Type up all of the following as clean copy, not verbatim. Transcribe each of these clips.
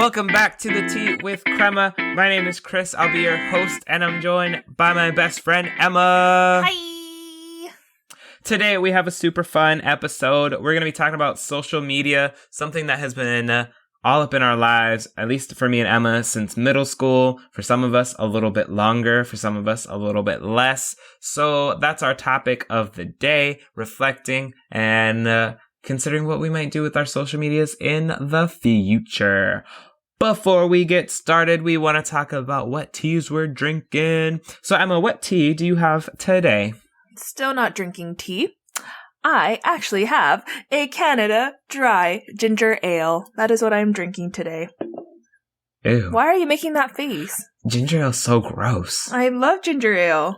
Welcome back to the Tea with Crema. My name is Chris. I'll be your host, and I'm joined by my best friend, Emma. Hi! Today, we have a super fun episode. We're going to be talking about social media, something that has been all up in our lives, at least for me and Emma, since middle school. For some of us, a little bit longer. For some of us, a little bit less. So that's our topic of the day, reflecting and considering what we might do with our social medias in the future. Before we get started, we want to talk about what teas we're drinking. So Emma, what tea do you have today? Still not drinking tea. I actually have a Canada Dry Ginger Ale. That is what I'm drinking today. Ew. Why are you making that face? Ginger ale's so gross. I love ginger ale.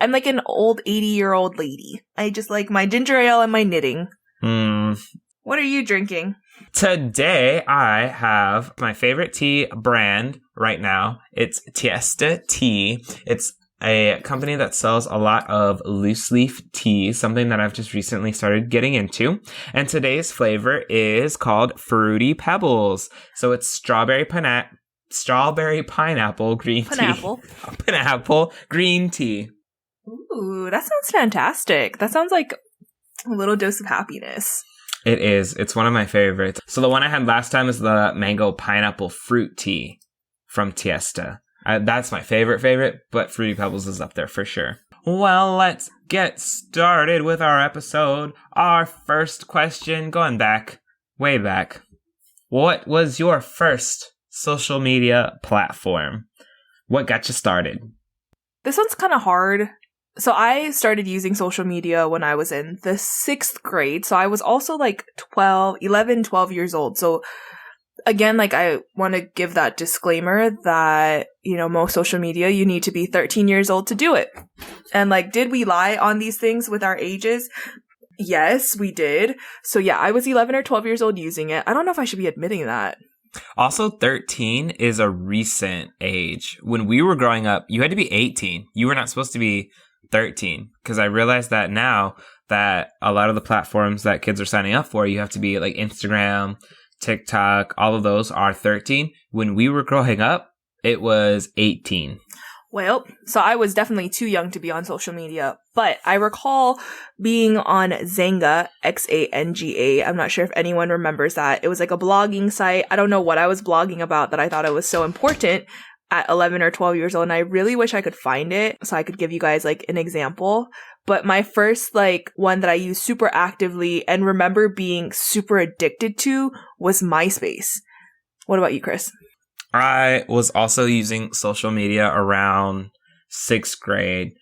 I'm like an old 80-year-old lady. I just like my ginger ale and my knitting. What are you drinking? Today, I have my favorite tea brand right now. It's Tiesta Tea. It's a company that sells a lot of loose leaf tea, something that I've just recently started getting into. And today's flavor is called Fruity Pebbles. So it's strawberry pineapple green tea. Pineapple green tea. Ooh, that sounds fantastic. That sounds like a little dose of happiness. It is. It's one of my favorites. So the one I had last time is the mango pineapple fruit tea from Tiesta. That's my favorite, but Fruity Pebbles is up there for sure. Well, let's get started with our episode. Our first question, going back, way back. What was your first social media platform? What got you started? This one's kind of hard. So I started using social media when I was in the 6th grade. So I was also like 12 years old. So again, like I want to give that disclaimer that, you know, most social media, you need to be 13 years old to do it. And like, did we lie on these things with our ages? Yes, we did. So yeah, I was 11 or 12 years old using it. I don't know if I should be admitting that. Also, 13 is a recent age. When we were growing up, you had to be 18. You were not supposed to be 13, because I realized that now that a lot of the platforms that kids are signing up for, you have to be like Instagram, TikTok, all of those are 13. When we were growing up, it was 18. Well, so I was definitely too young to be on social media, but I recall being on Xanga, Xanga. I'm not sure if anyone remembers that. It was like a blogging site. I don't know what I was blogging about that I thought it was so important at 11 or 12 years old, and I really wish I could find it so I could give you guys like an example. But my first like one that I used super actively and remember being super addicted to was MySpace. What about you, Chris? I was also using social media around 6th grade,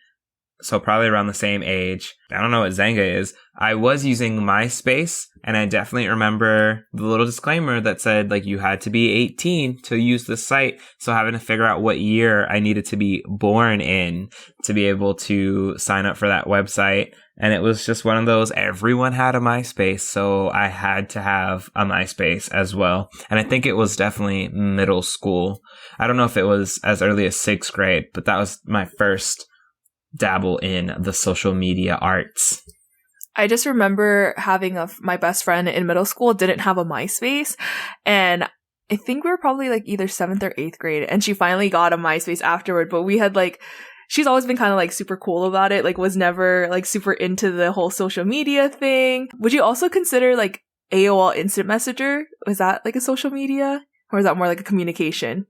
so probably around the same age. I don't know what Xanga is. I was using MySpace, and I definitely remember the little disclaimer that said, like, you had to be 18 to use the site. So having to figure out what year I needed to be born in to be able to sign up for that website. And it was just one of those, everyone had a MySpace, so I had to have a MySpace as well. And I think it was definitely middle school. I don't know if it was as early as 6th grade, but that was my first dabble in the social media arts. I just remember having my best friend in middle school didn't have a MySpace, and I think we were probably like either 7th or 8th grade, and she finally got a MySpace afterward, but we had like, she's always been kind of like super cool about it, like was never like super into the whole social media thing. Would you also consider like AOL Instant Messenger? Was that like a social media, or is that more like a communication?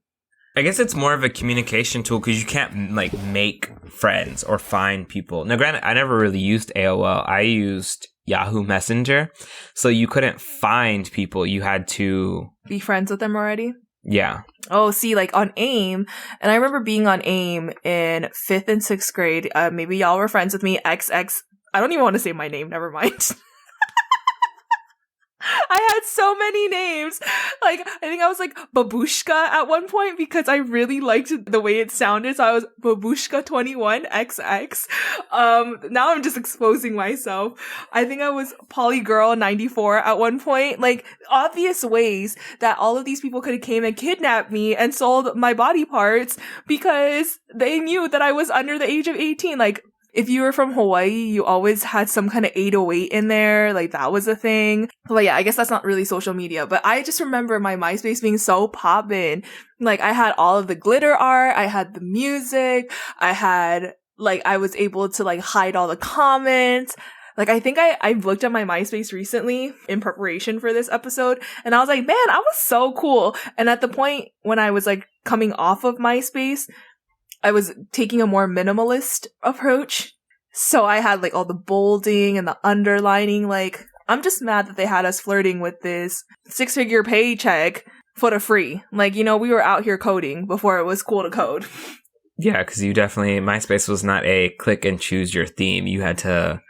I guess it's more of a communication tool because you can't like make friends or find people. Now, granted, I never really used AOL. I used Yahoo Messenger. So you couldn't find people. You had to be friends with them already. Yeah. Oh, see, like on AIM, and I remember being on AIM in 5th and 6th grade. Maybe y'all were friends with me. XX. I don't even want to say my name. Never mind. I had so many names. Like, I think I was like Babushka at one point because I really liked the way it sounded. So I was Babushka21XX. Now I'm just exposing myself. I think I was Polygirl94 at one point. Like, obvious ways that all of these people could have came and kidnapped me and sold my body parts because they knew that I was under the age of 18. Like, If you were from Hawaii, you always had some kind of 808 in there. Like that was a thing. But yeah, I guess that's not really social media. But I just remember my MySpace being so poppin'. Like I had all of the glitter art. I had the music. I was able to like hide all the comments. Like, I think I looked at my MySpace recently in preparation for this episode, and I was like, man, I was so cool. And at the point when I was like coming off of MySpace, I was taking a more minimalist approach. So I had like all the bolding and the underlining. Like, I'm just mad that they had us flirting with this 6-figure paycheck for the free. Like, we were out here coding before it was cool to code. Yeah, because MySpace was not a click and choose your theme. You had to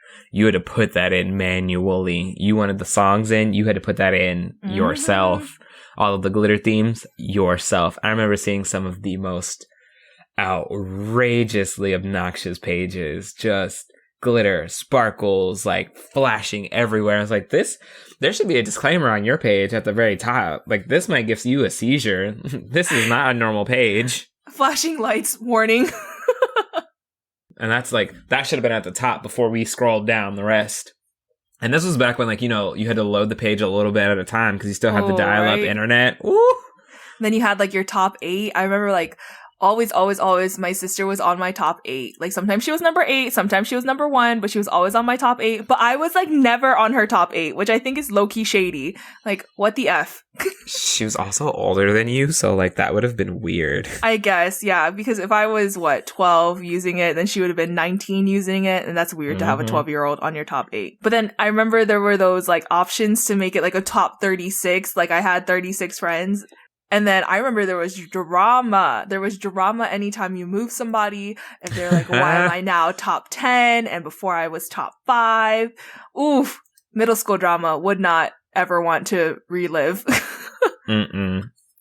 put that in manually. You wanted the songs in, you had to put that in yourself. All of the glitter themes, yourself. I remember seeing some of the most outrageously obnoxious pages, just glitter, sparkles, like flashing everywhere. I was like, there should be a disclaimer on your page at the very top. Like, this might give you a seizure. This is not a normal page. Flashing lights, warning. And that's like, that should have been at the top before we scrolled down the rest. And this was back when, like, you had to load the page a little bit at a time because you still had the dial-up internet. Woo! Then you had like your top 8. I remember like always, my sister was on my top 8. Like sometimes she was number 8, sometimes she was number 1, but she was always on my top 8. But I was like never on her top 8, which I think is low-key shady. Like, what the F? She was also older than you, so like that would have been weird. I guess, yeah, because if I was 12 using it, then she would have been 19 using it, and that's weird to have a 12-year-old on your top 8. But then I remember there were those like options to make it like a top 36. Like I had 36 friends. And then I remember there was drama. There was drama anytime you move somebody. If they're like, why am I now top 10? And before I was top 5. Oof. Middle school drama. Would not ever want to relive.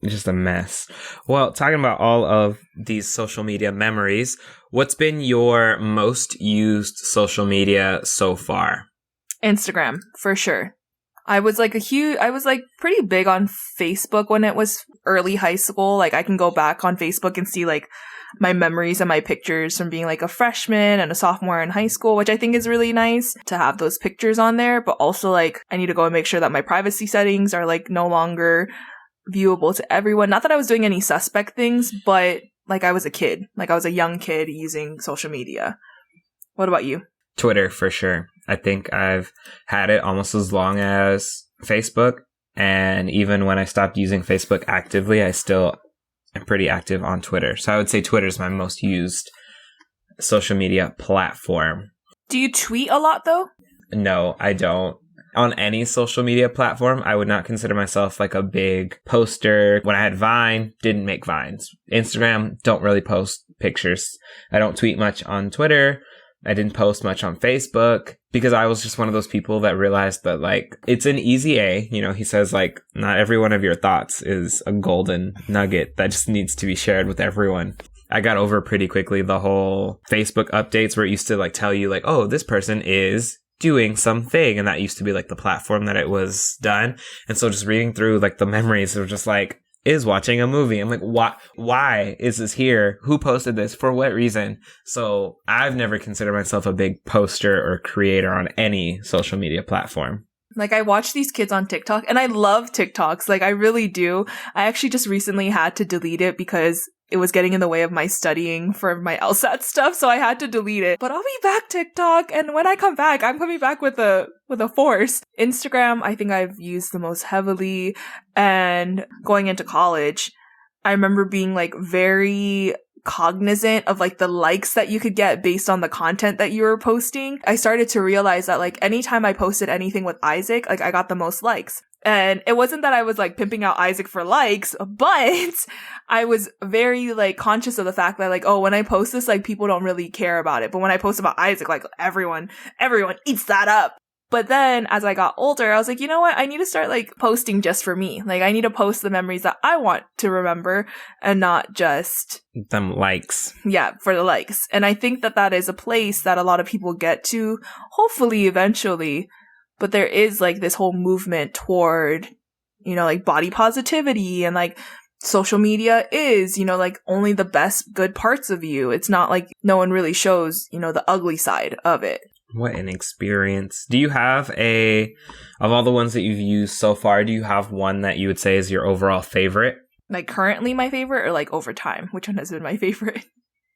Just a mess. Well, talking about all of these social media memories, what's been your most used social media so far? Instagram, for sure. I was pretty big on Facebook when it was early high school. Like I can go back on Facebook and see like my memories and my pictures from being like a freshman and a sophomore in high school, which I think is really nice to have those pictures on there. But also like I need to go and make sure that my privacy settings are like no longer viewable to everyone. Not that I was doing any suspect things, but like I was a kid. Like I was a young kid using social media. What about you? Twitter, for sure. I think I've had it almost as long as Facebook. And even when I stopped using Facebook actively, I still am pretty active on Twitter. So I would say Twitter is my most used social media platform. Do you tweet a lot, though? No, I don't. On any social media platform, I would not consider myself like a big poster. When I had Vine, didn't make Vines. Instagram, don't really post pictures. I don't tweet much on Twitter. I didn't post much on Facebook because I was just one of those people that realized that like it's an easy A. He says like not every one of your thoughts is a golden nugget that just needs to be shared with everyone. I got over pretty quickly the whole Facebook updates where it used to like tell you like, oh, this person is doing something. And that used to be like the platform that it was done. And so just reading through like the memories of just like, is watching a movie. I'm like, why is this here? Who posted this? For what reason? So I've never considered myself a big poster or creator on any social media platform. Like I watch these kids on TikTok and I love TikToks. Like I really do. I actually just recently had to delete it because it was getting in the way of my studying for my LSAT stuff. So I had to delete it, but I'll be back TikTok. And when I come back, I'm coming back with a force. Instagram, I think I've used the most heavily. And going into college, I remember being like very cognizant of like the likes that you could get based on the content that you were posting. I started to realize that like anytime I posted anything with Isaac, like I got the most likes. And it wasn't that I was like pimping out Isaac for likes, but I was very like conscious of the fact that like, oh, when I post this, like people don't really care about it. But when I post about Isaac, like everyone eats that up. But then as I got older, I was like, you know what? I need to start like posting just for me. Like I need to post the memories that I want to remember and not just them likes. Yeah, for the likes. And I think that that is a place that a lot of people get to, hopefully eventually. But there is like this whole movement toward, like body positivity and like social media is, like only the best good parts of you. It's not like no one really shows, the ugly side of it. What an experience. Do you have of all the ones that you've used so far, do you have one that you would say is your overall favorite? Like currently my favorite or like over time? Which one has been my favorite?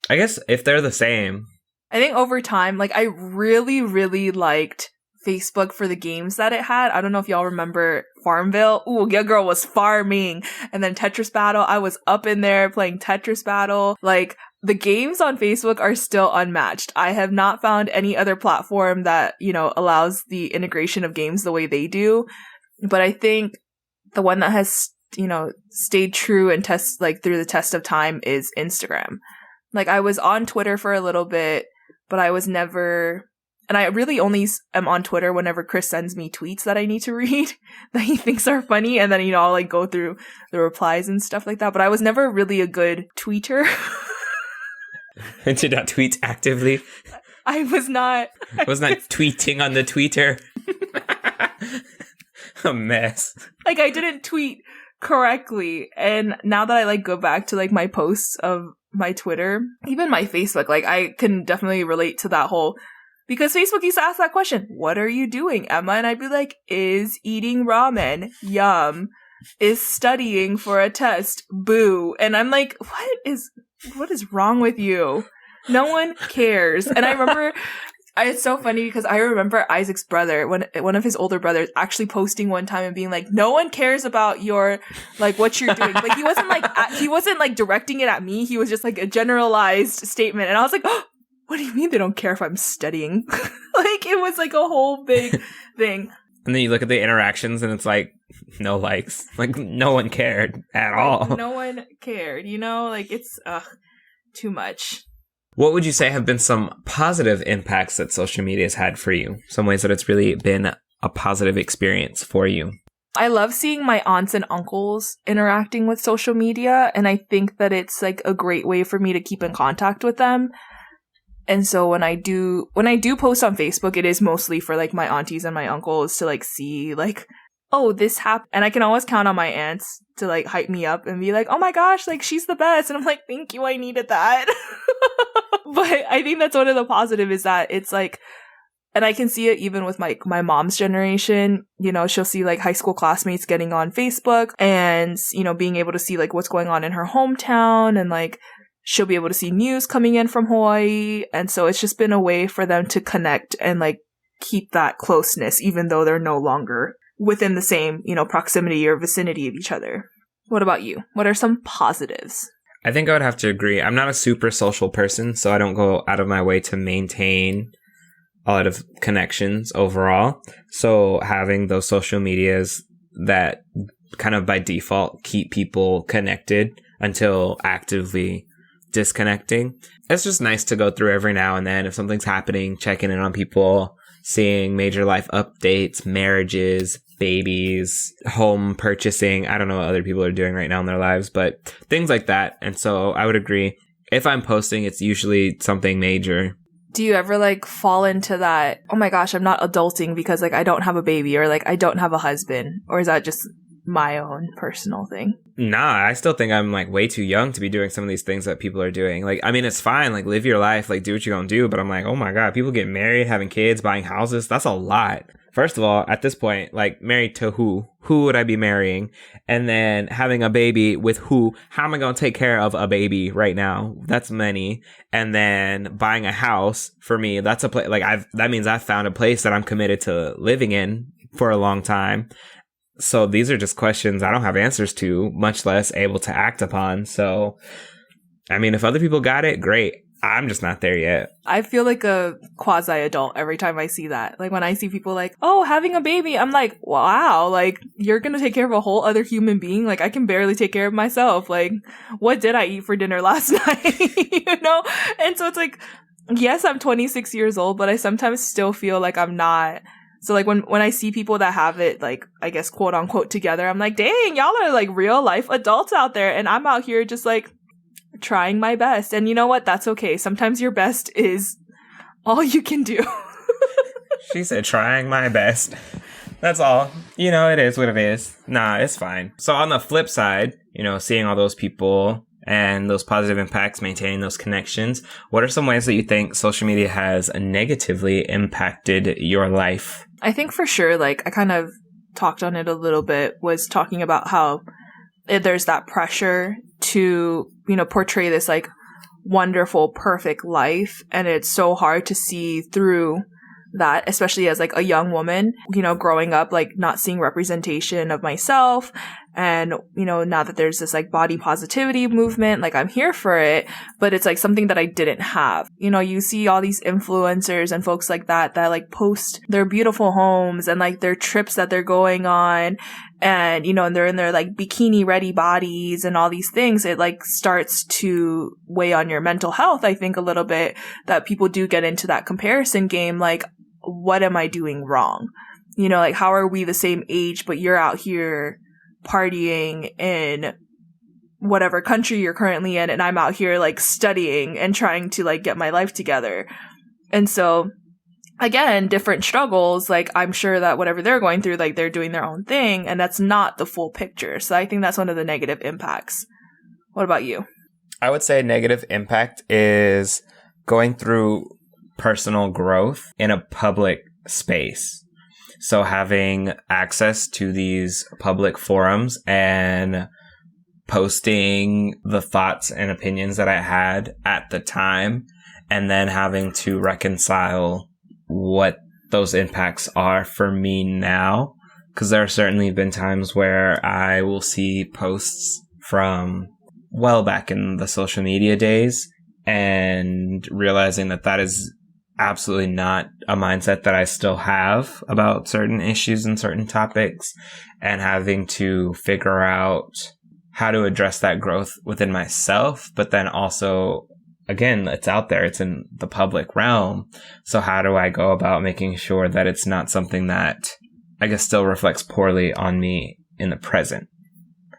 I guess if they're the same. I think over time, like I really, really liked Facebook for the games that it had. I don't know if y'all remember Farmville. Ooh, your girl was farming. And then Tetris Battle. I was up in there playing Tetris Battle. Like, the games on Facebook are still unmatched. I have not found any other platform that, allows the integration of games the way they do. But I think the one that has, stayed true and through the test of time is Instagram. Like, I was on Twitter for a little bit, but I was never... And I really only am on Twitter whenever Chris sends me tweets that I need to read that he thinks are funny. And then, I'll like go through the replies and stuff like that. But I was never really a good tweeter. And did not tweet actively? I was not. I was not tweeting on the Twitter. A mess. Like, I didn't tweet correctly. And now that I like go back to like my posts of my Twitter, even my Facebook, like I can definitely relate to that whole... Because Facebook used to ask that question, what are you doing, Emma? And I'd be like, is eating ramen. Yum. Is studying for a test. Boo. And I'm like, what is wrong with you? No one cares. And I remember, it's so funny because I remember Isaac's brother, one of his older brothers, actually posting one time and being like, no one cares about your, like, what you're doing. Like, he wasn't like directing it at me. He was just like a generalized statement. And I was like, oh, what do you mean they don't care if I'm studying? Like, it was like a whole big thing. And then you look at the interactions and it's like, no likes. Like, no one cared at all. No one cared, Like, it's, too much. What would you say have been some positive impacts that social media has had for you? Some ways that it's really been a positive experience for you? I love seeing my aunts and uncles interacting with social media. And I think that it's like a great way for me to keep in contact with them. And so when I do post on Facebook, it is mostly for like my aunties and my uncles to like see like, oh, this happened. And I can always count on my aunts to like hype me up and be like, oh my gosh, like she's the best. And I'm like, thank you, I needed that. But I think that's one of the positive is that it's like, and I can see it even with my mom's generation, she'll see like high school classmates getting on Facebook and, being able to see like what's going on in her hometown and like, she'll be able to see news coming in from Hawaii. And so it's just been a way for them to connect and like keep that closeness, even though they're no longer within the same, proximity or vicinity of each other. What about you? What are some positives? I think I would have to agree. I'm not a super social person, so I don't go out of my way to maintain a lot of connections overall. So having those social medias that kind of by default keep people connected until actively disconnecting. It's just nice to go through every now and then. If something's happening, checking in on people, seeing major life updates, marriages, babies, home purchasing. I don't know what other people are doing right now in their lives, but things like that. And so I would agree. If I'm posting, it's usually something major. Do you ever like fall into that, oh my gosh, I'm not adulting because like I don't have a baby or like I don't have a husband? Or is that just my own personal thing? Nah, I still think I'm like way too young to be doing some of these things that people are doing. Like, I mean, it's fine. Like, live your life, like do what you're gonna do. But I'm like, oh my God, people get married, having kids, buying houses. That's a lot. First of all, at this point, like married to who? Who would I be marrying? And then having a baby with who? How am I going to take care of a baby right now? That's many. And then buying a house for me, that's a place like that means I've found a place that I'm committed to living in for a long time. So these are just questions I don't have answers to, much less able to act upon. So, I mean, if other people got it, great. I'm just not there yet. I feel like a quasi-adult every time I see that. Like when I see people like, oh, having a baby, I'm like, wow, like you're going to take care of a whole other human being? Like I can barely take care of myself. Like what did I eat for dinner last night? And so it's like, yes, I'm 26 years old, but I sometimes still feel like I'm not. So like when I see people that have it like, I guess, quote unquote together, I'm like, dang, y'all are like real life adults out there. And I'm out here just like trying my best. And you know what? That's okay. Sometimes your best is all you can do. She said trying my best. That's all. It is what it is. Nah, it's fine. So on the flip side, seeing all those people and those positive impacts, maintaining those connections, what are some ways that you think social media has negatively impacted your life? I think for sure, like, I kind of talked on it a little bit, was talking about how there's that pressure to, portray this, like, wonderful, perfect life. And it's so hard to see through that, especially as, like, a young woman, growing up, like, not seeing representation of myself. And, now that there's this, like, body positivity movement, like, I'm here for it, but it's, like, something that I didn't have. You see all these influencers and folks like that, like, post their beautiful homes and, like, their trips that they're going on. And, and they're in their, like, bikini ready bodies and all these things. It, like, starts to weigh on your mental health, I think, a little bit, that people do get into that comparison game. Like, what am I doing wrong? Like, how are we the same age, but you're out here partying in whatever country you're currently in, and I'm out here, like, studying and trying to, like, get my life together. And so, again, different struggles, like, I'm sure that whatever they're going through, like, they're doing their own thing, and that's not the full picture. So I think that's one of the negative impacts. What about you? I would say negative impact is going through personal growth in a public space. So having access to these public forums and posting the thoughts and opinions that I had at the time, and then having to reconcile what those impacts are for me now. Because there have certainly been times where I will see posts from well back in the social media days and realizing that is absolutely not a mindset that I still have about certain issues and certain topics, and having to figure out how to address that growth within myself, but then also, again, it's out there, it's in the public realm. So how do I go about making sure that it's not something that I guess still reflects poorly on me in the present?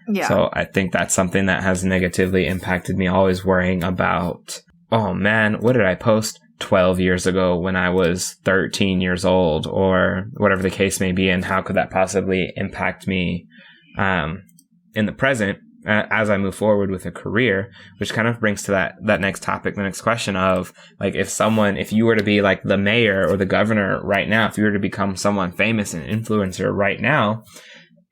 Yeah. So I think that's something that has negatively impacted me, always worrying about, oh man, what did I post 12 years ago when I was 13 years old, or whatever the case may be, and how could that possibly impact me in the present as I move forward with a career, which kind of brings to that next topic, the next question of, like, if you were to be like the mayor or the governor right now, if you were to become someone famous and influencer right now,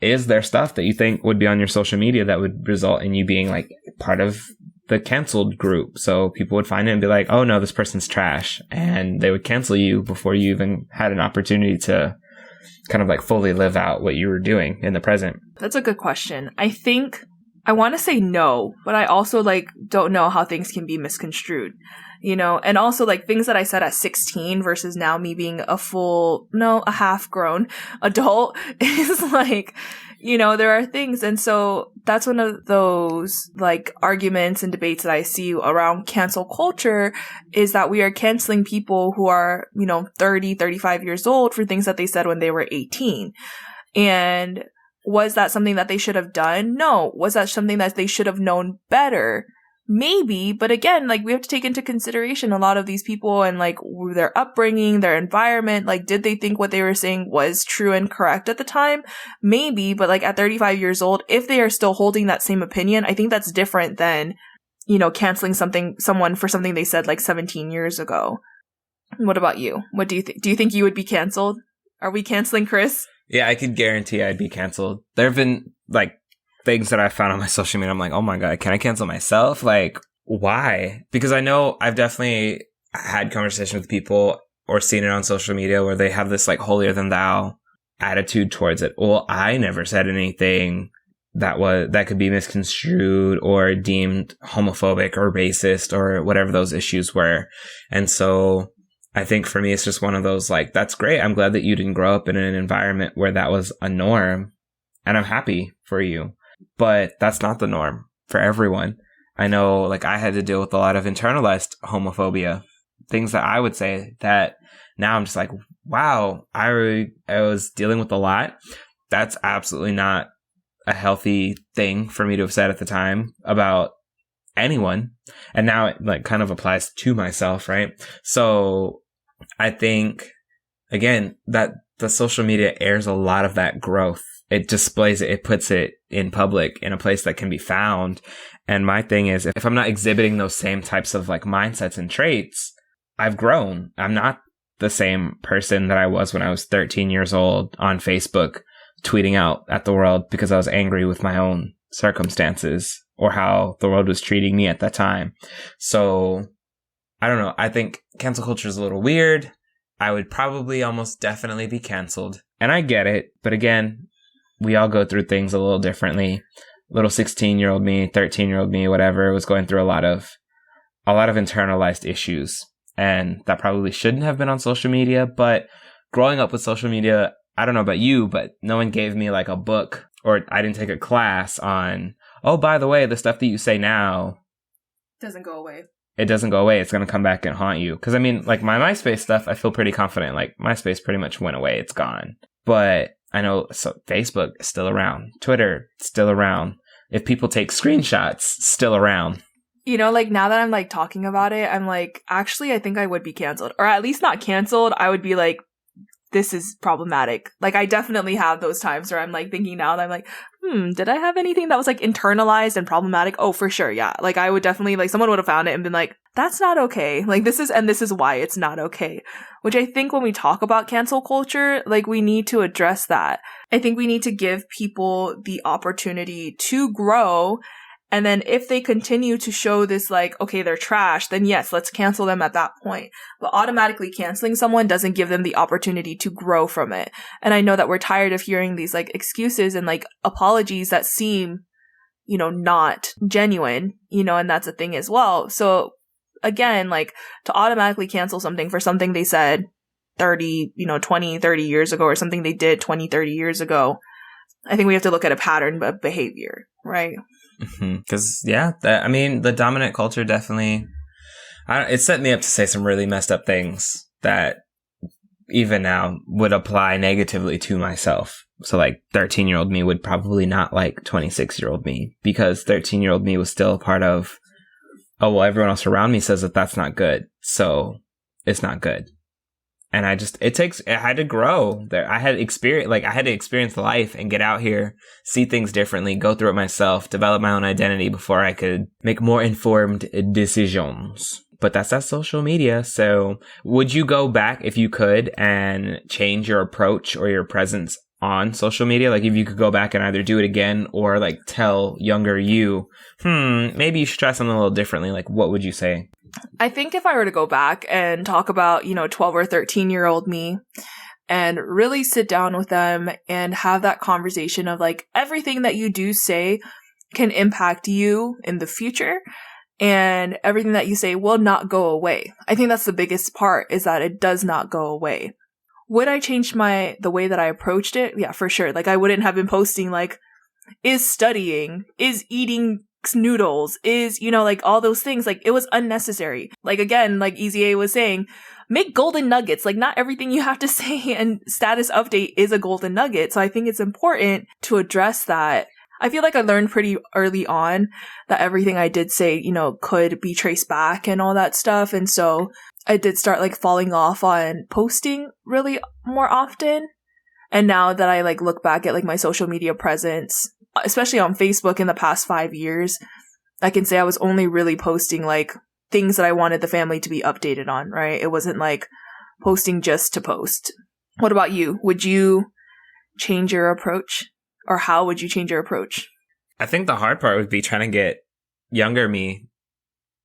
is there stuff that you think would be on your social media that would result in you being, like, part of the canceled group? So people would find it and be like, oh no, this person's trash, and they would cancel you before you even had an opportunity to kind of, like, fully live out what you were doing in the present. That's a good question. I think I want to say no, but I also, like, don't know how things can be misconstrued, and also, like, things that I said at 16 versus now me being a half grown adult is, like, there are things. And so that's one of those, like, arguments and debates that I see around cancel culture, is that we are canceling people who are, 30, 35 years old for things that they said when they were 18. And was that something that they should have done? No. Was that something that they should have known better? Maybe. But again, like, we have to take into consideration a lot of these people and, like, their upbringing, their environment. Like, did they think what they were saying was true and correct at the time? Maybe. But, like, at 35 years old, if they are still holding that same opinion, I think that's different than, canceling someone for something they said, like, 17 years ago. What about you? What do you think? Do you think you would be canceled? Are we canceling Chris? Yeah, I could guarantee I'd be canceled. There have been, like, things that I found on my social media. I'm like, oh my God, can I cancel myself? Like, why? Because I know I've definitely had conversations with people or seen it on social media where they have this, like, holier than thou attitude towards it. Well, I never said anything that could be misconstrued or deemed homophobic or racist or whatever those issues were. And so I think for me, it's just one of those, like, that's great. I'm glad that you didn't grow up in an environment where that was a norm, and I'm happy for you. But that's not the norm for everyone. I know, like, I had to deal with a lot of internalized homophobia, things that I would say that now I'm just like, wow, I was dealing with a lot. That's absolutely not a healthy thing for me to have said at the time about anyone. And now it, like, kind of applies to myself, right? So I think again, that the social media airs a lot of that growth. It displays it, it puts it in public in a place that can be found. And my thing is, if I'm not exhibiting those same types of like mindsets and traits, I've grown. I'm not the same person that I was when I was 13 years old on Facebook, tweeting out at the world because I was angry with my own circumstances or how the world was treating me at that time. So I don't know. I think cancel culture is a little weird. I would probably almost definitely be canceled. And I get it. But again, we all go through things a little differently. Little 16-year-old me, 13-year-old me, whatever, was going through a lot of internalized issues. And that probably shouldn't have been on social media. But growing up with social media, I don't know about you, but no one gave me like a book, or I didn't take a class on, oh, by the way, the stuff that you say now doesn't go away. It doesn't go away. It's going to come back and haunt you. Because I mean, like my MySpace stuff, I feel pretty confident. Like MySpace pretty much went away. It's gone. But I know Facebook is still around. Twitter, still around. If people take screenshots, still around. You know, like now that I'm like talking about it, I'm like, actually, I think I would be canceled. Or at least not canceled. I would be like, this is problematic. Like I definitely have those times where I'm like thinking now that I'm like, did I have anything that was like internalized and problematic? Oh, for sure. Yeah. Like I would definitely, like someone would have found it and been like, that's not okay. Like this is why it's not okay. Which I think when we talk about cancel culture, like we need to address that. I think we need to give people the opportunity to grow. And then if they continue to show this like, okay, they're trash, then yes, let's cancel them at that point. But automatically canceling someone doesn't give them the opportunity to grow from it. And I know that we're tired of hearing these like excuses and like apologies that seem, you know, not genuine, you know, and that's a thing as well. So again, like to automatically cancel something for something they said 30, 20, 30 years ago, or something they did 20, 30 years ago, I think we have to look at a pattern of behavior, right? Because, the dominant culture definitely, it set me up to say some really messed up things that even now would apply negatively to myself. So like 13-year-old me would probably not like 26-year-old me, because 13-year-old me was still a part of, oh, well, everyone else around me says that that's not good, so it's not good. And I had to grow there. I had to experience life and get out here, see things differently, go through it myself, develop my own identity before I could make more informed decisions. But that's social media. So would you go back if you could and change your approach or your presence on social media? Like if you could go back and either do it again or like tell younger you, maybe you should try something a little differently. Like what would you say? I think if I were to go back and talk about, 12 or 13-year-old me and really sit down with them and have that conversation of like everything that you do say can impact you in the future, and everything that you say will not go away. I think that's the biggest part, is that it does not go away. Would I change the way that I approached it? Yeah, for sure. Like I wouldn't have been posting like, is studying, is eating noodles, is, like all those things. Like it was unnecessary. Like again, like Easy A was saying, make golden nuggets. Like not everything you have to say and status update is a golden nugget. So I think it's important to address that. I feel like I learned pretty early on that everything I did say, could be traced back and all that stuff. And so I did start like falling off on posting really more often. And now that I like look back at like my social media presence, especially on Facebook in the past 5 years, I can say I was only really posting like things that I wanted the family to be updated on, right? It wasn't like posting just to post. What about you? Would you change your approach? Or how would you change your approach? I think the hard part would be trying to get younger me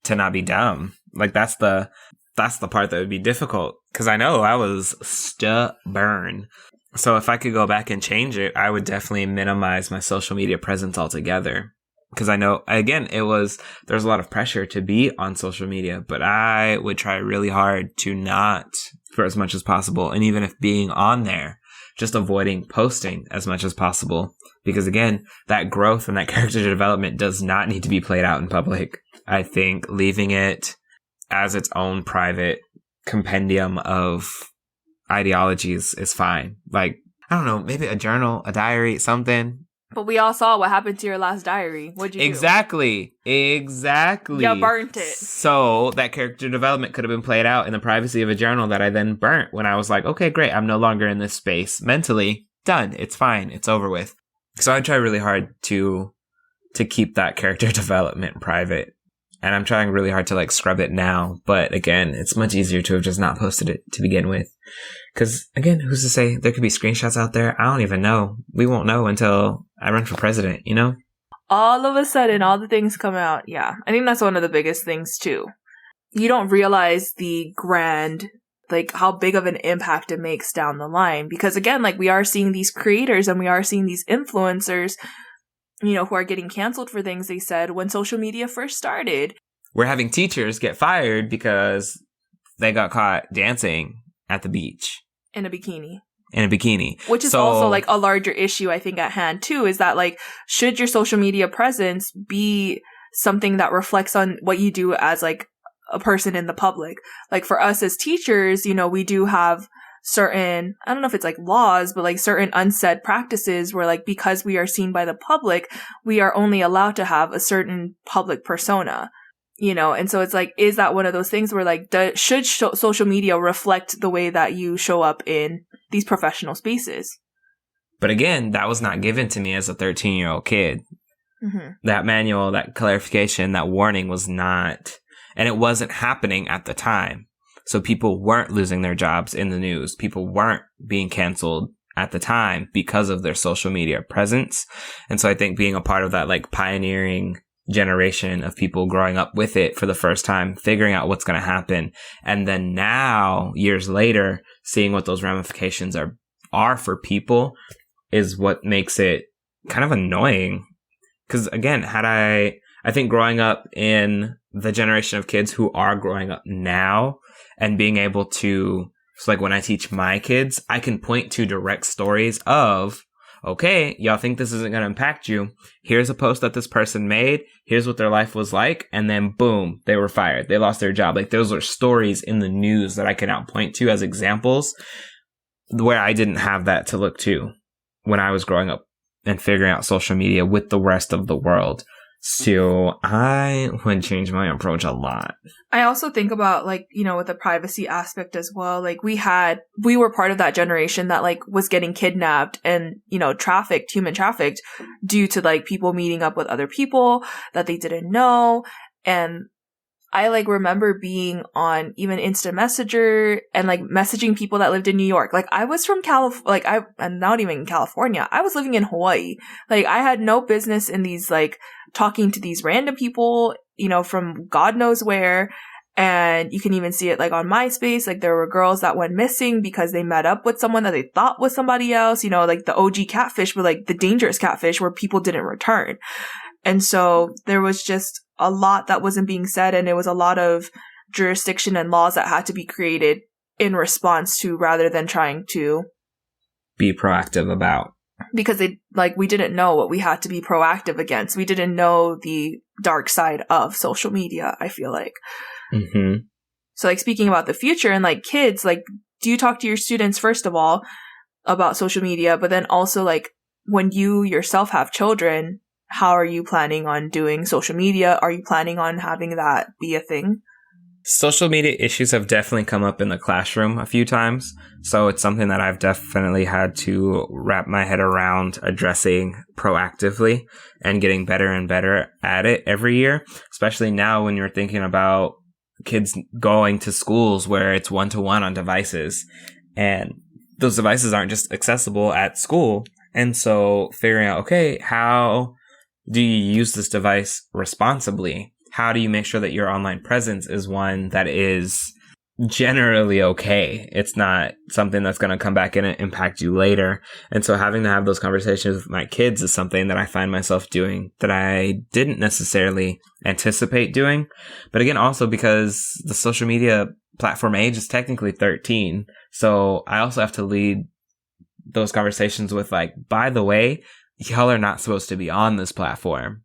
to not be dumb. Like that's the part that would be difficult, because I know I was stubborn. So if I could go back and change it, I would definitely minimize my social media presence altogether. Because I know, again, there's a lot of pressure to be on social media, but I would try really hard to not, for as much as possible. And even if being on there, just avoiding posting as much as possible. Because again, that growth and that character development does not need to be played out in public. I think leaving it as its own private compendium of ideologies is fine. Like, I don't know, maybe a journal, a diary, something. But we all saw what happened to your last diary. What'd you do? Exactly. You burnt it. So that character development could have been played out in the privacy of a journal that I then burnt when I was like, okay, great. I'm no longer in this space. Mentally, done. It's fine. It's over with. So I try really hard to keep that character development private. And I'm trying really hard to like scrub it now. But again, it's much easier to have just not posted it to begin with. Because again, who's to say there could be screenshots out there? I don't even know. We won't know until I run for president, you know? All of a sudden, all the things come out. Yeah. I think that's one of the biggest things too. You don't realize the grand, like how big of an impact it makes down the line. Because again, like we are seeing these creators and we are seeing these influencers, you know, who are getting canceled for things they said when social media first started. We're having teachers get fired because they got caught dancing at the beach. In a bikini. Which is also like a larger issue, I think, at hand too, is that like, should your social media presence be something that reflects on what you do as like a person in the public? Like for us as teachers, you know, we do have certain, I don't know if it's like laws, but like certain unsaid practices where like, because we are seen by the public, we are only allowed to have a certain public persona. You know, and so it's like, is that one of those things where like, should social media reflect the way that you show up in these professional spaces? But again, that was not given to me as a 13-year-old kid. Mm-hmm. That manual, that clarification, that warning was not, and it wasn't happening at the time. So people weren't losing their jobs in the news. People weren't being canceled at the time because of their social media presence. And so I think being a part of that like pioneering generation of people growing up with it for the first time, figuring out what's going to happen. And then now, years later, seeing what those ramifications are for people is what makes it kind of annoying. Because again, I think growing up in the generation of kids who are growing up now and being able to, so like when I teach my kids, I can point to direct stories of, okay, y'all think this isn't going to impact you. Here's a post that this person made. Here's what their life was like. And then boom, they were fired. They lost their job. Like those are stories in the news that I can now point to as examples where I didn't have that to look to when I was growing up and figuring out social media with the rest of the world. So I would change my approach a lot. I also think about like, you know, with the privacy aspect as well, like we were part of that generation that like was getting kidnapped and, you know, human trafficked due to like people meeting up with other people that they didn't know. And I like remember being on even Instant Messenger and like messaging people that lived in New York. Like I was from I'm not even in California. I was living in Hawaii. Like I had no business in these like talking to these random people, you know, from God knows where. And you can even see it like on MySpace. Like there were girls that went missing because they met up with someone that they thought was somebody else, you know, like the OG catfish, but like the dangerous catfish where people didn't return. And so there was just a lot that wasn't being said, and it was a lot of jurisdiction and laws that had to be created in response to, rather than trying to be proactive about. Because we didn't know what we had to be proactive against. We didn't know the dark side of social media, I feel like. Mm-hmm. So like speaking about the future and like kids, like do you talk to your students first of all about social media, but then also like when you yourself have children, how are you planning on doing social media? Are you planning on having that be a thing? Social media issues have definitely come up in the classroom a few times. So it's something that I've definitely had to wrap my head around addressing proactively and getting better and better at it every year, especially now when you're thinking about kids going to schools where it's one-to-one on devices. And those devices aren't just accessible at school. And so figuring out, okay, how do you use this device responsibly? How do you make sure that your online presence is one that is generally okay? It's not something that's going to come back and impact you later. And so having to have those conversations with my kids is something that I find myself doing that I didn't necessarily anticipate doing. But again, also because the social media platform age is technically 13. So I also have to lead those conversations with like, by the way, y'all are not supposed to be on this platform.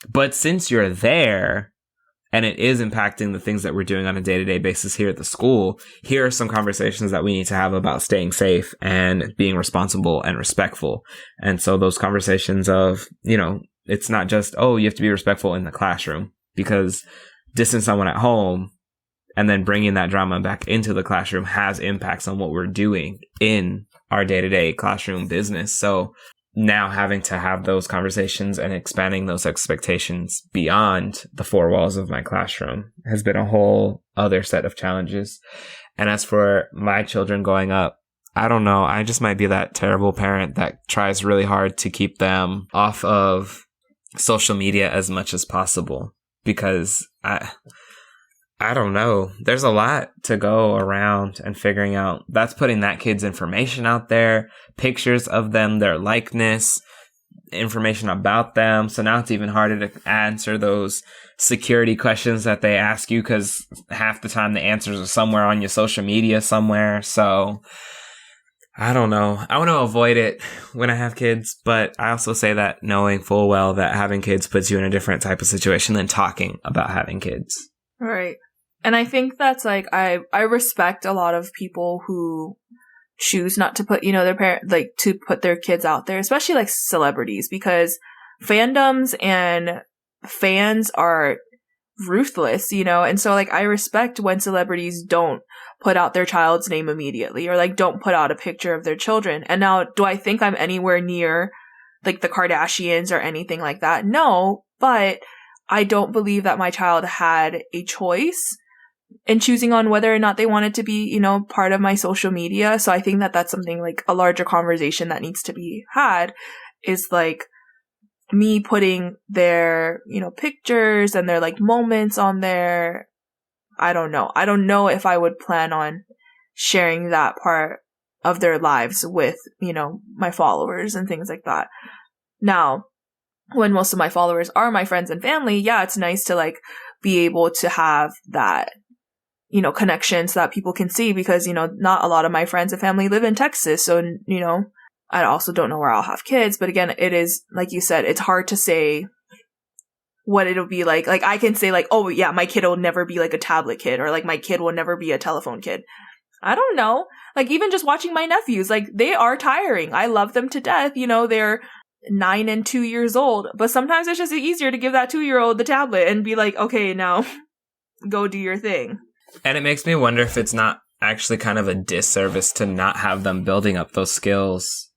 But since you're there and it is impacting the things that we're doing on a day-to-day basis here at the school, here are some conversations that we need to have about staying safe and being responsible and respectful. And so those conversations of, it's not just, oh, you have to be respectful in the classroom, because distance someone at home and then bringing that drama back into the classroom has impacts on what we're doing in our day-to-day classroom business. So now having to have those conversations and expanding those expectations beyond the four walls of my classroom has been a whole other set of challenges. And as for my children growing up, I don't know. I just might be that terrible parent that tries really hard to keep them off of social media as much as possible, because I don't know. There's a lot to go around and figuring out. That's putting that kid's information out there, pictures of them, their likeness, information about them. So now it's even harder to answer those security questions that they ask you, because half the time the answers are somewhere on your social media somewhere. So I don't know. I want to avoid it when I have kids, but I also say that knowing full well that having kids puts you in a different type of situation than talking about having kids. Right. And I think that's like, I respect a lot of people who choose not to put, their parent, like, to put their kids out there, especially like celebrities, because fandoms and fans are ruthless, and so like I respect when celebrities don't put out their child's name immediately, or like don't put out a picture of their children. And now, do I think I'm anywhere near like the Kardashians or anything like that? No, but I don't believe that my child had a choice in choosing on whether or not they wanted to be, part of my social media. So I think that that's something like a larger conversation that needs to be had, is like me putting their, pictures and their like moments on there. I don't know. I don't know if I would plan on sharing that part of their lives with, my followers and things like that. Now, when most of my followers are my friends and family, yeah, it's nice to like be able to have that, connection so that people can see, because, not a lot of my friends and family live in Texas. So, I also don't know where I'll have kids. But again, it is, like you said, it's hard to say what it'll be like. Like, I can say like, oh yeah, my kid will never be like a tablet kid, or like my kid will never be a telephone kid. I don't know. Like, even just watching my nephews, like, they are tiring. I love them to death. They're 9 and 2 years old, but sometimes it's just easier to give that 2-year-old the tablet and be like, okay, now go do your thing. And it makes me wonder if it's not actually kind of a disservice to not have them building up those skills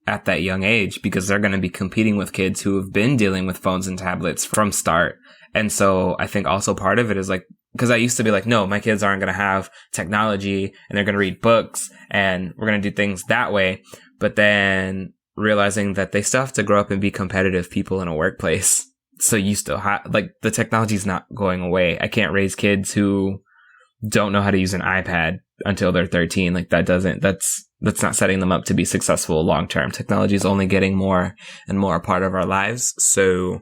at that young age, because they're going to be competing with kids who have been dealing with phones and tablets from start. And so I think also part of it is like, because I used to be like, no, my kids aren't going to have technology and they're going to read books and we're going to do things that way. But then realizing that they still have to grow up and be competitive people in a workplace. So you still have, like, the technology's not going away. I can't raise kids who don't know how to use an iPad until they're 13. Like, that's not setting them up to be successful long term. Technology is only getting more and more a part of our lives. So,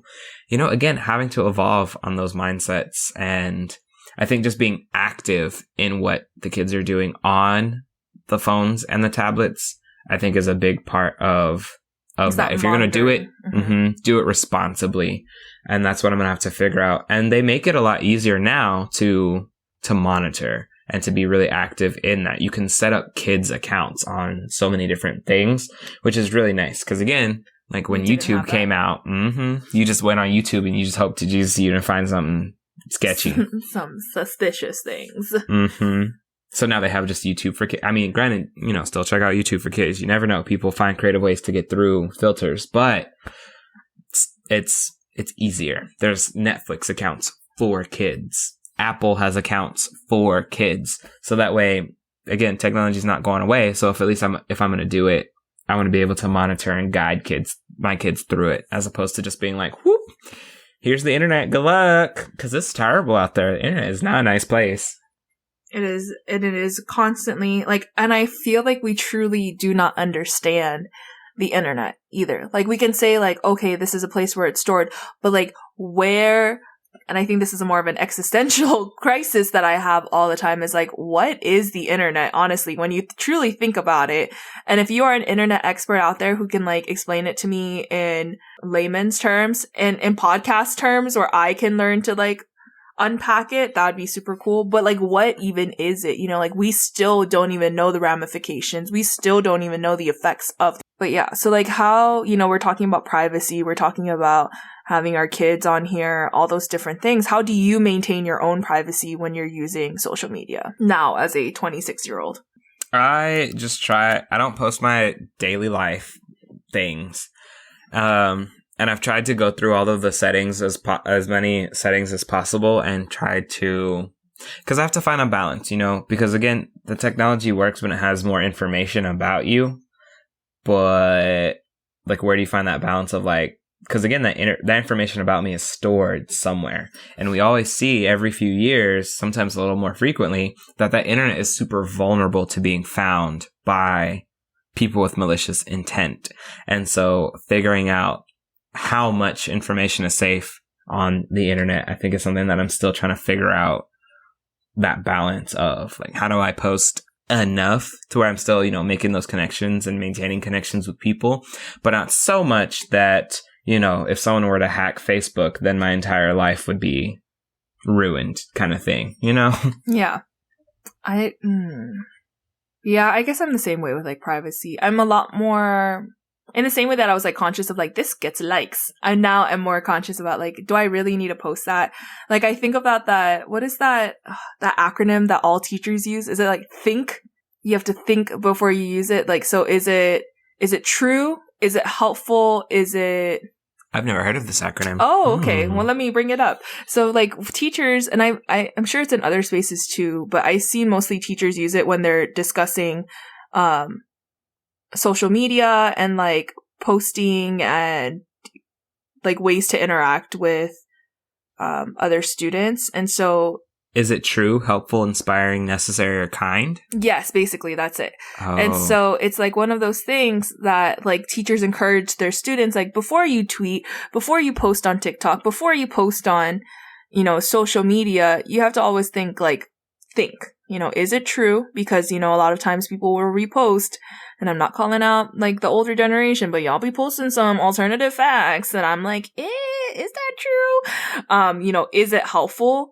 again, having to evolve on those mindsets. And I think just being active in what the kids are doing on the phones and the tablets, I think, is a big part of that. If you're going to do it, do it responsibly. And that's what I'm going to have to figure out. And they make it a lot easier now to monitor and to be really active in that. You can set up kids' accounts on so many different things, which is really nice. Because again, like when YouTube came out, you just went on YouTube and you just hope to Jesus you to find something sketchy. Some suspicious things. So now they have just YouTube for kids. I mean, granted, still check out YouTube for kids. You never know. People find creative ways to get through filters, but it's easier. There's Netflix accounts for kids. Apple has accounts for kids. So that way, again, technology is not going away. So if I'm going to do it, I want to be able to monitor and guide my kids through it, as opposed to just being like, whoop, here's the internet. Good luck. Because it's terrible out there. The internet is not a nice place. It is constantly like, and I feel like we truly do not understand the internet either. Like, we can say like, okay, this is a place where it's stored, but like where, and I think this is a more of an existential crisis that I have all the time, is like, what is the internet? Honestly, when you truly think about it. And if you are an internet expert out there who can like explain it to me in layman's terms and in podcast terms, where I can learn to like unpack it, that would be super cool. But like, what even is it? You know, like we still don't even know the ramifications. We still don't even know the effects of. But yeah, so like how, you know, we're talking about privacy. We're talking about having our kids on here, all those different things. How do you maintain your own privacy when you're using social media now as a 26-year-old? I just try, I don't post my daily life things. And I've tried to go through all of the settings, as many settings as possible, and try to, because I have to find a balance, you know, because again, the technology works when it has more information about you, but like, where do you find that balance of like, because again, that information about me is stored somewhere, and we always see every few years, sometimes a little more frequently, that internet is super vulnerable to being found by people with malicious intent. And so figuring out how much information is safe on the internet, I think, is something that I'm still trying to figure out that balance of like, how do I post enough to where I'm still, you know, making those connections and maintaining connections with people, but not so much that, you know, if someone were to hack Facebook, then my entire life would be ruined, kind of thing, you know? Yeah. Yeah, I guess I'm the same way with like privacy. I'm a lot more in the same way that I was like conscious of like, this gets likes. I now am more conscious about like, do I really need to post that? Like, I think about that. What is that acronym that all teachers use? Is it like think? You have to think before you use it. Like, so is it true? Is it helpful? Is it... I've never heard of this acronym. Oh, okay. Well, let me bring it up. So like teachers, and I'm sure it's in other spaces too, but I see mostly teachers use it when they're discussing social media and like posting and like ways to interact with other students. And so, is it true, helpful, inspiring, necessary, or kind? Yes, basically that's it. Oh. And so it's like one of those things that like teachers encourage their students, like before you tweet, before you post on TikTok, before you post on, you know, social media, you have to always think, you know, is it true? Because, you know, a lot of times people will repost, and I'm not calling out like the older generation, but y'all be posting some alternative facts that I'm like, is that true? You know, is it helpful?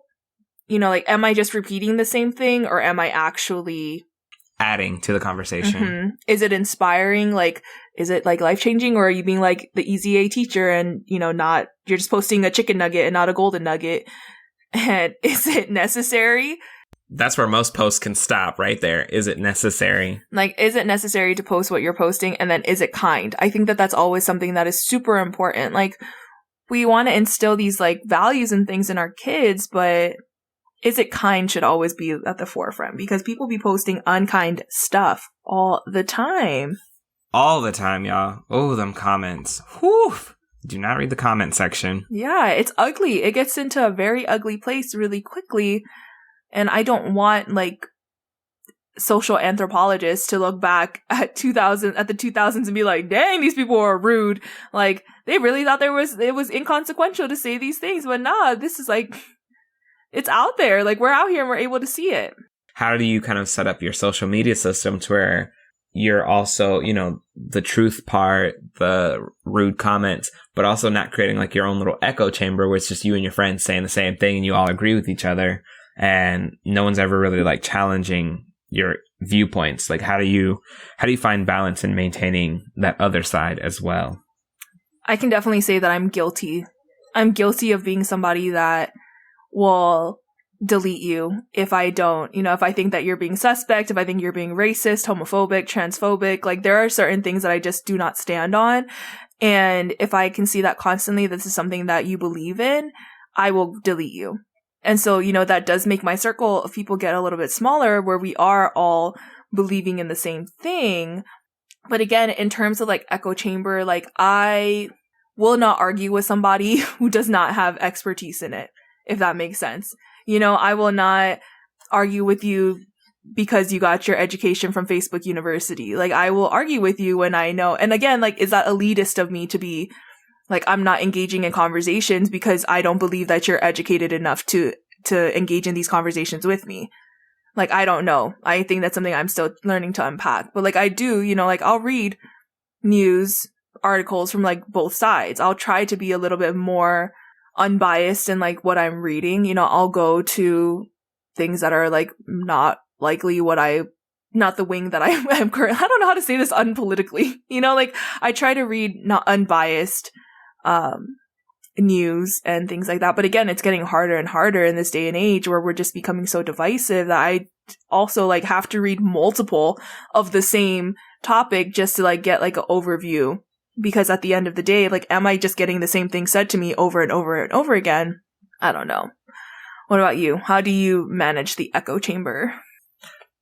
You know, like, am I just repeating the same thing, or am I actually adding to the conversation? Mm-hmm. Is it inspiring? Like, is it like life-changing, or are you being like the easy A teacher and, you know, you're just posting a chicken nugget and not a golden nugget? And is it necessary? That's where most posts can stop right there. Is it necessary? Like, is it necessary to post what you're posting? And then is it kind? I think that that's always something that is super important. Like, we want to instill these like values and things in our kids, but is it kind should always be at the forefront, because people be posting unkind stuff all the time. All the time, y'all. Oh, them comments. Whew. Do not read the comment section. Yeah, it's ugly. It gets into a very ugly place really quickly. And I don't want like social anthropologists to look back at the 2000s and be like, dang, these people are rude. Like, they really thought it was inconsequential to say these things. But nah, this is like, it's out there. Like, we're out here and we're able to see it. How do you kind of set up your social media system to where you're also, you know, the truth part, the rude comments, but also not creating like your own little echo chamber where it's just you and your friends saying the same thing and you all agree with each other and no one's ever really like challenging your viewpoints? Like, how do you find balance in maintaining that other side as well? I can definitely say that I'm guilty. I'm guilty of being somebody that will delete you if I don't, you know, if I think that you're being suspect, if I think you're being racist, homophobic, transphobic. Like, there are certain things that I just do not stand on. And if I can see that constantly, this is something that you believe in, I will delete you. And so, you know, that does make my circle of people get a little bit smaller, where we are all believing in the same thing. But again, in terms of like echo chamber, like, I will not argue with somebody who does not have expertise in it, if that makes sense. You know, I will not argue with you because you got your education from Facebook University. Like, I will argue with you when I know. And again, like, is that elitist of me to be like, I'm not engaging in conversations because I don't believe that you're educated enough to engage in these conversations with me? Like, I don't know. I think that's something I'm still learning to unpack. But like, I do, you know, like, I'll read news articles from like both sides. I'll try to be a little bit more unbiased in like what I'm reading. You know, I'll go to things that are like not likely not the wing that I am currently. I don't know how to say this unpolitically. You know, like I try to read not unbiased news and things like that. But again, it's getting harder and harder in this day and age where we're just becoming so divisive that I also like have to read multiple of the same topic just to like get like an overview. Because at the end of the day, like, am I just getting the same thing said to me over and over and over again? I don't know. What about you? How do you manage the echo chamber?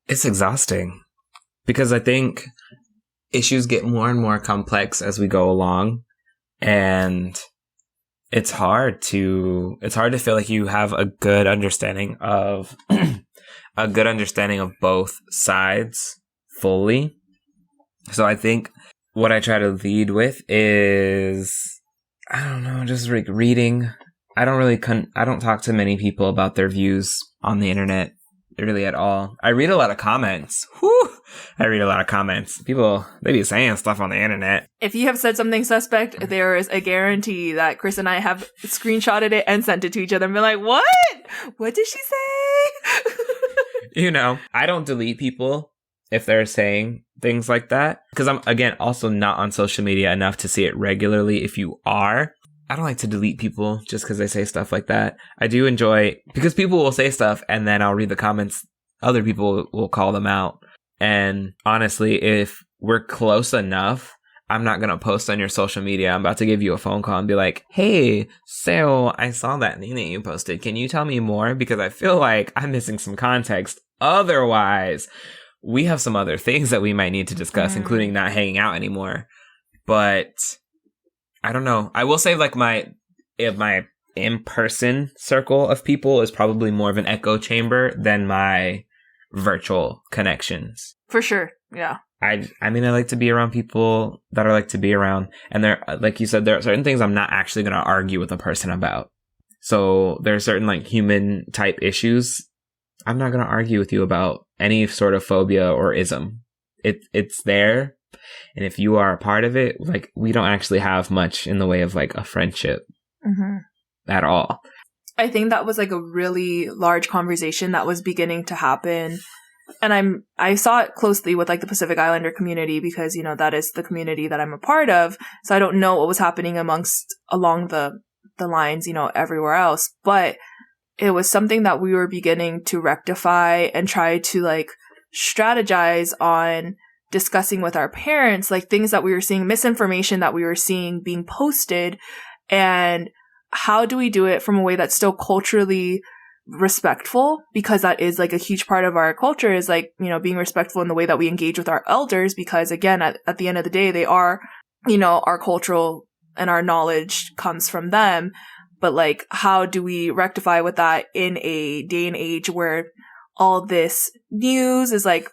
It's exhausting because I think issues get more and more complex as we go along, and it's hard to feel like you have a good understanding of both sides fully. So I think what I try to lead with is, I don't know, just like reading. I don't talk to many people about their views on the internet really at all. I read a lot of comments. I read a lot of comments. People, they be saying stuff on the internet. If you have said something suspect, there is a guarantee that Chris and I have screenshotted it and sent it to each other and been like, what? What did she say? You know, I don't delete people if they're saying things like that, because I'm, again, also not on social media enough to see it regularly. If you are, I don't like to delete people just because they say stuff like that. I do enjoy, because people will say stuff and then I'll read the comments. Other people will call them out. And honestly, if we're close enough, I'm not going to post on your social media. I'm about to give you a phone call and be like, hey, so I saw that thing that you posted. Can you tell me more? Because I feel like I'm missing some context. Otherwise, we have some other things that we might need to discuss, including not hanging out anymore. But I don't know. I will say like my in-person circle of people is probably more of an echo chamber than my virtual connections. For sure. Yeah. I mean, I like to be around people that I like to be around. And there, like you said, there are certain things I'm not actually going to argue with a person about. So there are certain like human type issues I'm not going to argue with you about any sort of phobia or ism. It's there. And if you are a part of it, like, we don't actually have much in the way of like a friendship at all. I think that was like a really large conversation that was beginning to happen. And I saw it closely with like the Pacific Islander community because, you know, that is the community that I'm a part of. So I don't know what was happening along the lines, you know, everywhere else. But it was something that we were beginning to rectify and try to like strategize on discussing with our parents, like things that we were seeing, misinformation that we were seeing being posted, and how do we do it from a way that's still culturally respectful, because that is like a huge part of our culture, is like, you know, being respectful in the way that we engage with our elders, because again, at the end of the day, they are, you know, our cultural and our knowledge comes from them. But like, how do we rectify with that in a day and age where all this news is like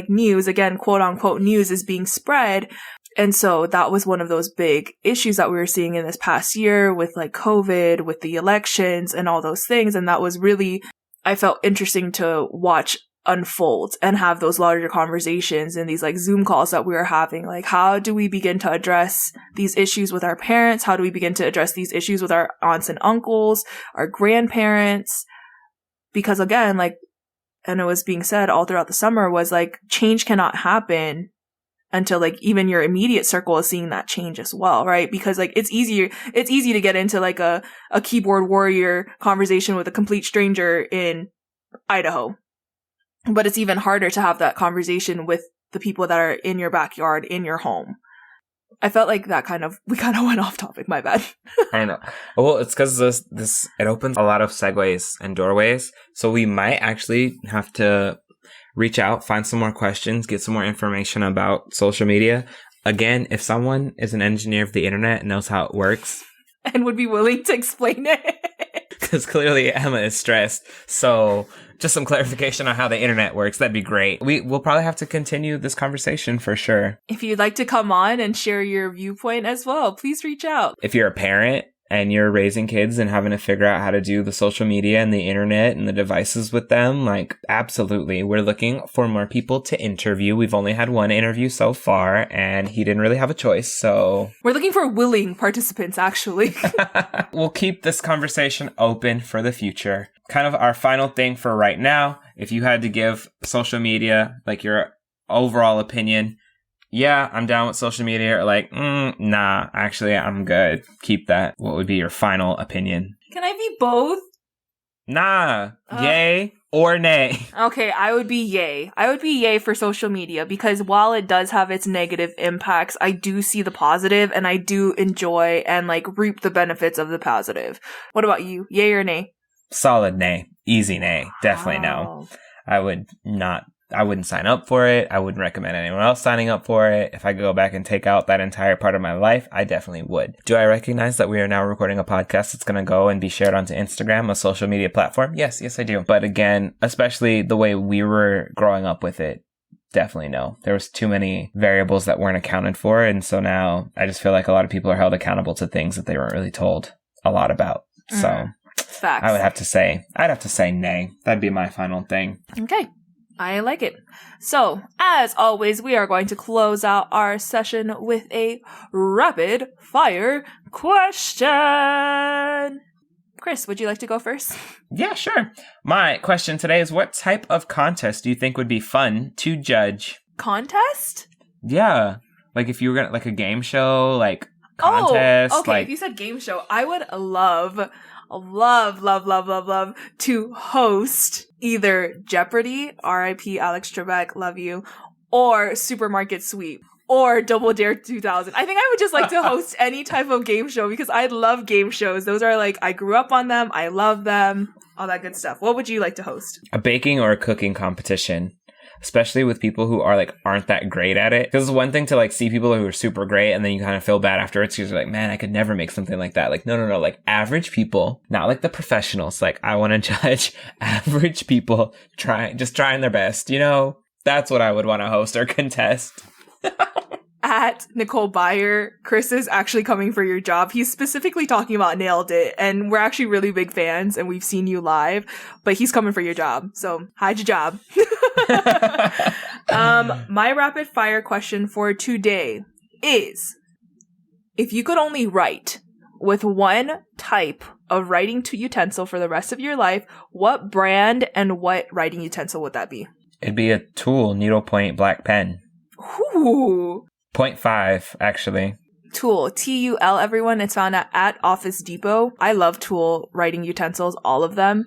news, again, quote unquote news, is being spread? And so that was one of those big issues that we were seeing in this past year with like COVID, with the elections and all those things. And that was really, I felt interesting to watch unfold and have those larger conversations in these like Zoom calls that we were having. Like, how do we begin to address these issues with our parents? How do we begin to address these issues with our aunts and uncles, our grandparents? Because again, like, and it was being said all throughout the summer, was like, change cannot happen until like even your immediate circle is seeing that change as well, right? Because like it's easy to get into like a keyboard warrior conversation with a complete stranger in Idaho. But it's even harder to have that conversation with the people that are in your backyard, in your home. I felt like we kind of went off topic. My bad. I know. Well, it's because this it opens a lot of segues and doorways. So we might actually have to reach out, find some more questions, get some more information about social media. Again, if someone is an engineer of the internet and knows how it works and would be willing to explain it, because clearly Emma is stressed. So just some clarification on how the internet works, that'd be great. We'll probably have to continue this conversation for sure. If you'd like to come on and share your viewpoint as well, please reach out. If you're a parent and you're raising kids and having to figure out how to do the social media and the internet and the devices with them, like, absolutely. We're looking for more people to interview. We've only had one interview so far, and he didn't really have a choice, so... We're looking for willing participants, actually. We'll keep this conversation open for the future. Kind of our final thing for right now, if you had to give social media, like, your overall opinion... Yeah, I'm down with social media, or like, nah, actually, I'm good. Keep that. What would be your final opinion? Can I be both? Nah, yay or nay? Okay, I would be yay. I would be yay for social media because while it does have its negative impacts, I do see the positive and I do enjoy and like reap the benefits of the positive. What about you? Yay or nay? Solid nay. Easy nay. Definitely no. I wouldn't sign up for it. I wouldn't recommend anyone else signing up for it. If I could go back and take out that entire part of my life, I definitely would. Do I recognize that we are now recording a podcast that's going to go and be shared onto Instagram, a social media platform? Yes, I do. But again, especially the way we were growing up with it, definitely no. There was too many variables that weren't accounted for. And so now I just feel like a lot of people are held accountable to things that they weren't really told a lot about. So Facts. I'd have to say nay. That'd be my final thing. Okay. I like it. So, as always, we are going to close out our session with a rapid fire question. Chris, would you like to go first? Yeah, sure. My question today is, what type of contest do you think would be fun to judge? Contest? Yeah. Like if you were going to, like a game show, like contest. Oh, okay. Like... If you said game show, I would love to host either Jeopardy, R.I.P. Alex Trebek, love you, or Supermarket Sweep, or Double Dare 2000. I think I would just like to host any type of game show because I love game shows. Those are like, I grew up on them, I love them, all that good stuff. What would you like to host? A baking or a cooking competition. Especially with people who are like aren't that great at it. Because it's one thing to like see people who are super great and then you kind of feel bad afterwards because you're like, man, I could never make something like that. Like, no. Like average people, not like the professionals. Like I want to judge average people trying their best. You know, that's what I would want to host or contest. At Nicole Byer, Chris is actually coming for your job. He's specifically talking about Nailed It, and we're actually really big fans, and we've seen you live, but he's coming for your job, so hide your job. My rapid fire question for today is, if you could only write with one type of writing utensil for the rest of your life, what brand and what writing utensil would that be? It'd be a Tool needlepoint black pen. Ooh. 0.5, actually. Tool, T-U-L, everyone. It's found at Office Depot. I love Tool writing utensils, all of them.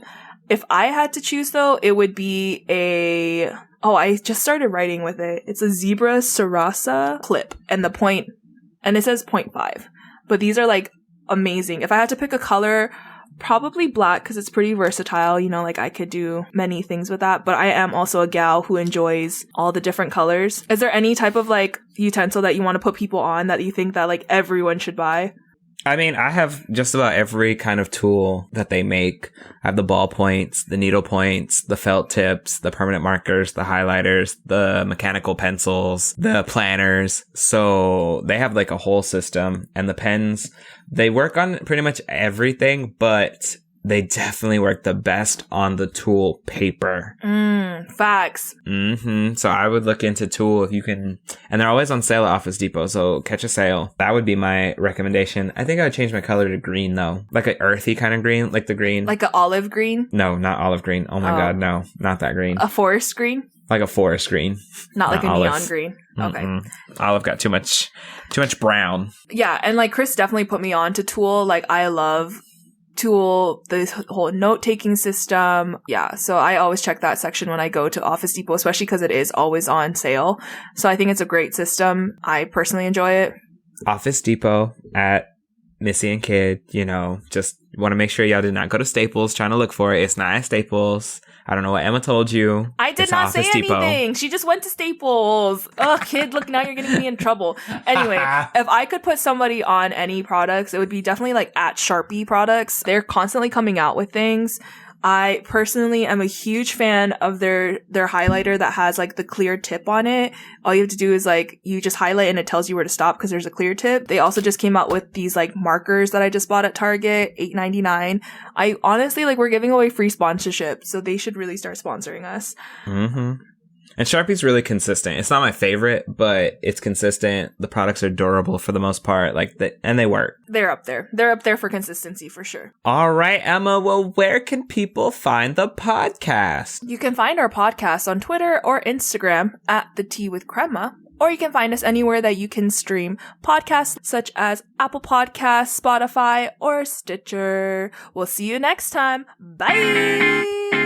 If I had to choose, though, it would be I just started writing with it. It's a Zebra Sarasa clip, and it says 0.5. But these are, like, amazing. If I had to pick a color, probably black, because it's pretty versatile. You know, like I could do many things with that, but I am also a gal who enjoys all the different colors. Is there any type of like utensil that you want to put people on that you think that like everyone should buy? I mean, I have just about every kind of tool that they make. I have the ballpoints, the needle points, the felt tips, the permanent markers, the highlighters, the mechanical pencils, the planners. So they have like a whole system, and the pens, they work on pretty much everything, but they definitely work the best on the Tool paper. Facts. So I would look into Tool if you can. And they're always on sale at Office Depot, so catch a sale. That would be my recommendation. I think I would change my color to green, though. Like an earthy kind of green, like the green. Like an olive green? No, not olive green. Oh my God, no. Not that green. A forest green? Like a forest green. Not like a olive. Neon green. Okay. Olive got too much brown. Yeah, and like Chris definitely put me on to Tool. Like I love Tool, this whole note-taking system. Yeah, so I always check that section when I go to Office Depot, especially because it is always on sale. So I think it's a great system. I personally enjoy it. Office Depot at Missy and Kid, you know, just want to make sure y'all did not go to Staples trying to look for it. It's not at Staples. I don't know what Emma told you. I did not say anything. She just went to Staples. Ugh, Kid, look, now you're getting me in trouble. Anyway, if I could put somebody on any products, it would be definitely like at Sharpie products. They're constantly coming out with things. I personally am a huge fan of their highlighter that has like the clear tip on it. All you have to do is like, you just highlight and it tells you where to stop because there's a clear tip. They also just came out with these like markers that I just bought at Target, $8.99. I honestly, like, we're giving away free sponsorship, so they should really start sponsoring us. Mm-hmm. And Sharpie's really consistent. It's not my favorite, but it's consistent. The products are durable for the most part, and they work. They're up there. They're up there for consistency for sure. All right, Emma. Well, where can people find the podcast? You can find our podcast on Twitter or Instagram at The Tea with Crema, or you can find us anywhere that you can stream podcasts such as Apple Podcasts, Spotify, or Stitcher. We'll see you next time. Bye!